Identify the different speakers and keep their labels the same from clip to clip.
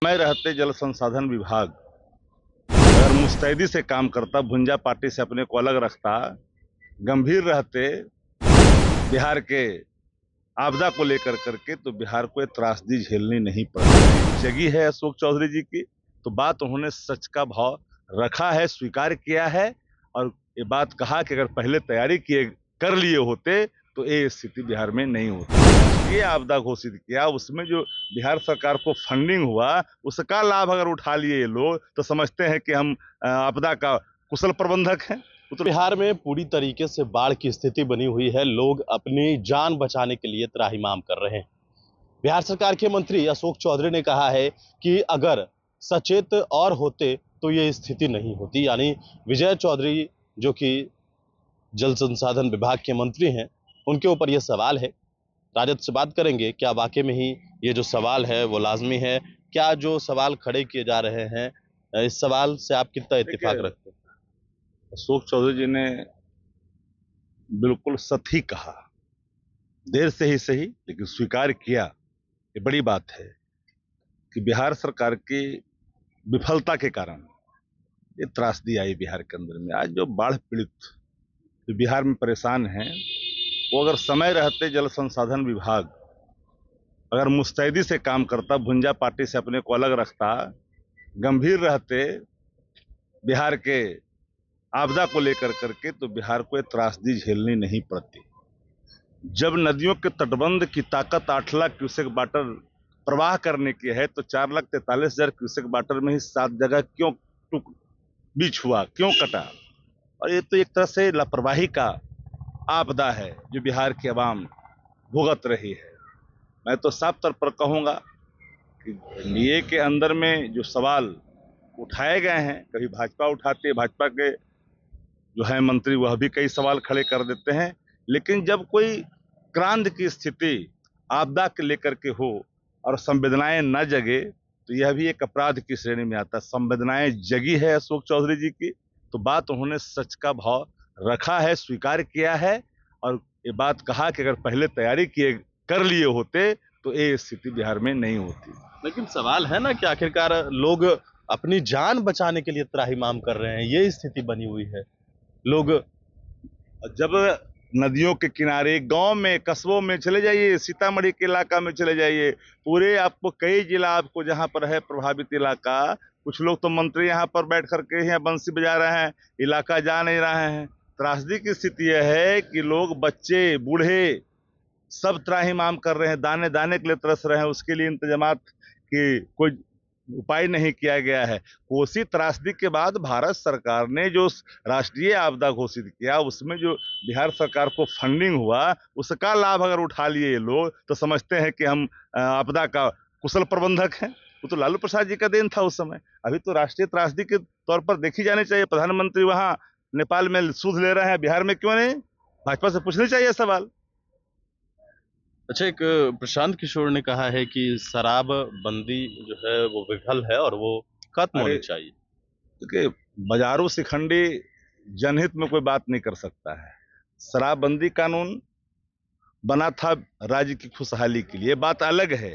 Speaker 1: समय रहते जल संसाधन विभाग अगर मुस्तैदी से काम करता, भुंजा पार्टी से अपने को अलग रखता, गंभीर रहते बिहार के आपदा को लेकर करके, तो बिहार को ये त्रासदी झेलनी नहीं पड़ती। जगी है अशोक चौधरी जी की, तो बात उन्होंने सच का भाव रखा है, स्वीकार किया है और ये बात कहा कि अगर पहले तैयारी कर लिए होते तो ये स्थिति बिहार में नहीं होती। ये आपदा घोषित किया, उसमें जो बिहार सरकार को फंडिंग हुआ उसका लाभ अगर उठा लिए ये लोग तो समझते हैं कि हम आपदा का कुशल प्रबंधक हैं।
Speaker 2: तो बिहार में पूरी तरीके से बाढ़ की स्थिति बनी हुई है। लोग अपनी जान बचाने के लिए त्राहिमाम कर रहे हैं। बिहार सरकार के मंत्री अशोक चौधरी ने कहा है कि अगर सचेत और होते तो ये स्थिति नहीं होती। यानी विजय चौधरी जो कि जल संसाधन विभाग के मंत्री हैं, उनके ऊपर यह सवाल है। राजद से बात करेंगे, क्या वाकई में ही ये जो सवाल है वो लाजमी है? क्या जो सवाल खड़े किए जा रहे हैं, इस सवाल से आप कितना इत्तेफाक रखते हैं?
Speaker 1: अशोक चौधरी जी ने बिल्कुल सच ही कहा, देर से ही सही लेकिन स्वीकार किया। ये बड़ी बात है कि बिहार सरकार की विफलता के कारण ये त्रासदी आई बिहार के अंदर में। आज जो बाढ़ पीड़ित जो बिहार में परेशान हैं, वो अगर समय रहते जल संसाधन विभाग अगर मुस्तैदी से काम करता, भुंजा पार्टी से अपने को अलग रखता, गंभीर रहते बिहार के आपदा को लेकर करके, तो बिहार को ये त्रासदी झेलनी नहीं पड़ती। जब नदियों के तटबंध की ताकत 8 लाख क्यूसेक वाटर प्रवाह करने की है, तो 4,43,000 क्यूसेक वाटर में ही 7 जगह क्यों बीच हुआ, क्यों कटा? और ये तो एक तरह से लापरवाही का आपदा है जो बिहार की आवाम भुगत रही है। मैं तो साफ तौर पर कहूंगा कि एनडीए के अंदर में जो सवाल उठाए गए हैं, कभी भाजपा उठाती है, भाजपा के जो है मंत्री वह भी कई सवाल खड़े कर देते हैं, लेकिन जब कोई क्रांति की स्थिति आपदा के लेकर के हो और संवेदनाएं न जगे तो यह भी एक अपराध की श्रेणी में आता है। संवेदनाएं जगी है अशोक चौधरी जी की, तो बात उन्होंने सच का भाव रखा है, स्वीकार किया है और ये बात कहा कि अगर पहले तैयारी कर लिए होते तो ये स्थिति बिहार में नहीं होती।
Speaker 2: लेकिन सवाल है ना कि आखिरकार लोग अपनी जान बचाने के लिए त्राहिमाम कर रहे हैं, ये स्थिति बनी हुई है। लोग
Speaker 1: जब नदियों के किनारे, गांव में, कस्बों में चले जाइए, सीतामढ़ी के इलाका में चले जाइए, पूरे आपको कई जिला आपको जहां पर है प्रभावित इलाका, कुछ लोग तो मंत्री यहाँ पर बैठ करके यहाँ बंसी बजा रहे हैं, इलाका जा नहीं रहे हैं। त्रासदी की स्थिति यह है कि लोग, बच्चे, बूढ़े सब त्राहिमाम कर रहे हैं, दाने दाने के लिए तरस रहे हैं। उसके लिए इंतजामात की कोई उपाय नहीं किया गया है। कोसी त्रासदी के बाद भारत सरकार ने जो राष्ट्रीय आपदा घोषित किया, उसमें जो बिहार सरकार को फंडिंग हुआ उसका लाभ अगर उठा लिए ये लोग तो समझते हैं कि हम आपदा का कुशल प्रबंधक हैं। वो तो लालू प्रसाद जी का देन था उस समय। अभी तो राष्ट्रीय त्रासदी के तौर पर देखी जानी चाहिए। प्रधानमंत्री वहां नेपाल में सूद ले रहे हैं, बिहार में क्यों नहीं? भाजपा से पूछना चाहिए सवाल।
Speaker 2: अच्छा, एक प्रशांत किशोर ने कहा है कि शराबबंदी जो है वो विफल है और वो खत्म होनी चाहिए।
Speaker 1: देखिए, बाजारू शिखंडी जनहित में कोई बात नहीं कर सकता है। शराबबंदी कानून बना था राज्य की खुशहाली के लिए। बात अलग है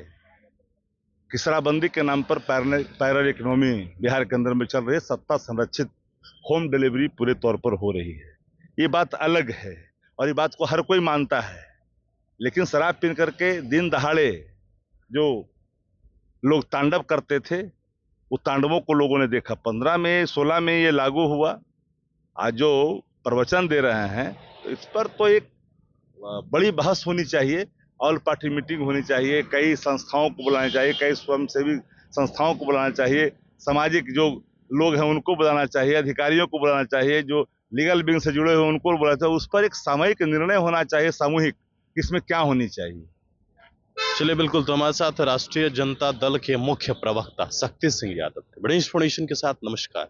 Speaker 1: कि शराबबंदी के नाम पर पैरल इकोनॉमी बिहार के अंदर में चल रही है, सत्ता संरक्षित होम डिलीवरी पूरे तौर पर हो रही है। ये बात अलग है और ये बात को हर कोई मानता है। लेकिन शराब पी करके दिन दहाड़े जो लोग तांडव करते थे, वो तांडवों को लोगों ने देखा। 15 में 16 में ये लागू हुआ। आज जो प्रवचन दे रहे हैं तो इस पर तो एक बड़ी बहस होनी चाहिए, ऑल पार्टी मीटिंग होनी चाहिए, कई संस्थाओं को बुलाना चाहिए, कई स्वयंसेवी संस्थाओं को बुलाना चाहिए, सामाजिक जो लोग हैं उनको बुलाना चाहिए, अधिकारियों को बुलाना चाहिए, जो लीगल विंग से जुड़े हुए उनको बुलाना चाहिए। उस पर एक सामूहिक निर्णय होना चाहिए, सामूहिक, इसमें क्या होनी चाहिए।
Speaker 2: चलिए, बिल्कुल। तो हमारे साथ राष्ट्रीय जनता दल के मुख्य प्रवक्ता शक्ति सिंह यादव थे। बड़ी इंफॉर्मेशन के साथ नमस्कार।